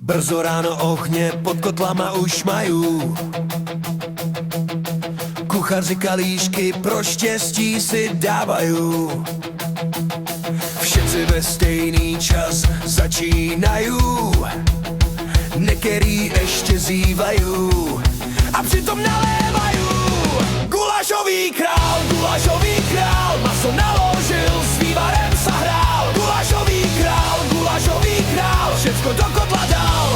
Brzo ráno ohně pod kotlama už majú. Kuchaři kalíšky pro štěstí si dávajú. Všetci ve stejný čas začínajú, nekerý ještě zývajú a přitom nalévajú. Gulášový král, maso naložil, s vývarem sa hrál. Gulášový král, všecko do kotla dal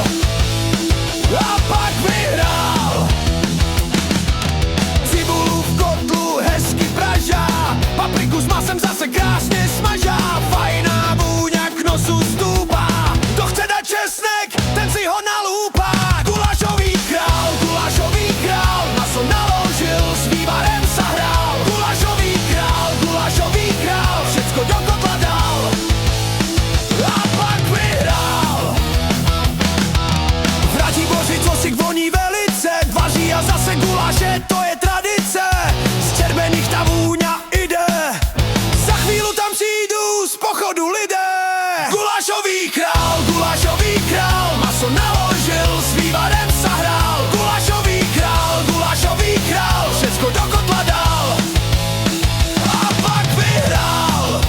a pak vyhrál. Cibulu v kotlu hezky pražá, papriku s masem zase krásně smažá. Fajná vůňa k nosu stúpá, kto chce dať česnek, ten si ho nalúpá. Gulášový král, maso naložil, s vývarem sa hrál. Gulášový král, všecko do kotla dal a pak vyhrál. V Ratiboři, co si voní velice, vaří a zase guláše, to je tradice. Z červených ta vůňa ide, za chvíľu tam přijdú z pochodu lidé. Gulášový král, maso naložil, s vývarem sa hrál. Gulášový král, všecko do kotla dal a pak vyhrál.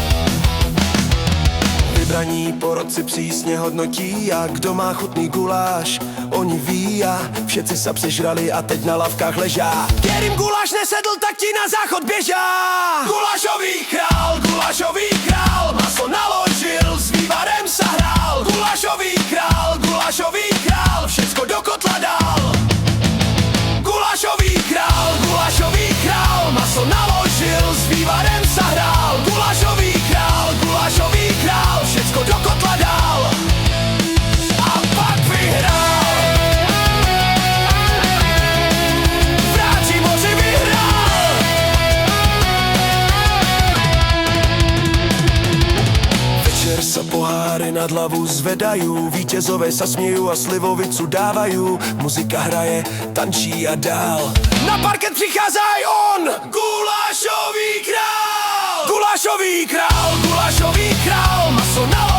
Vybraní porodci přísně hodnotí, a kdo má chutný guláš, oni ví, a všetci sa přežrali a teď na lavkách ležá. Kterým guláš nesedl, tak ti na záchod běžá. Gulášový král, maso naložil, s vývarem sa hrál. Gulášový král, všecko do kotla dal. Gulášový král, maso naložil, s vývarem sa hrál. Gulášový král, všecko do kotla dal a pak vyhrál. V Ratiboři vyhrál. Večer sa poháry nad hlavu zvedajú, vítězové sa smějú a slivovicu dávajú. Muzika hraje, tančí a dál. Na parket přicházaj on, Gulášový král, maso naložil,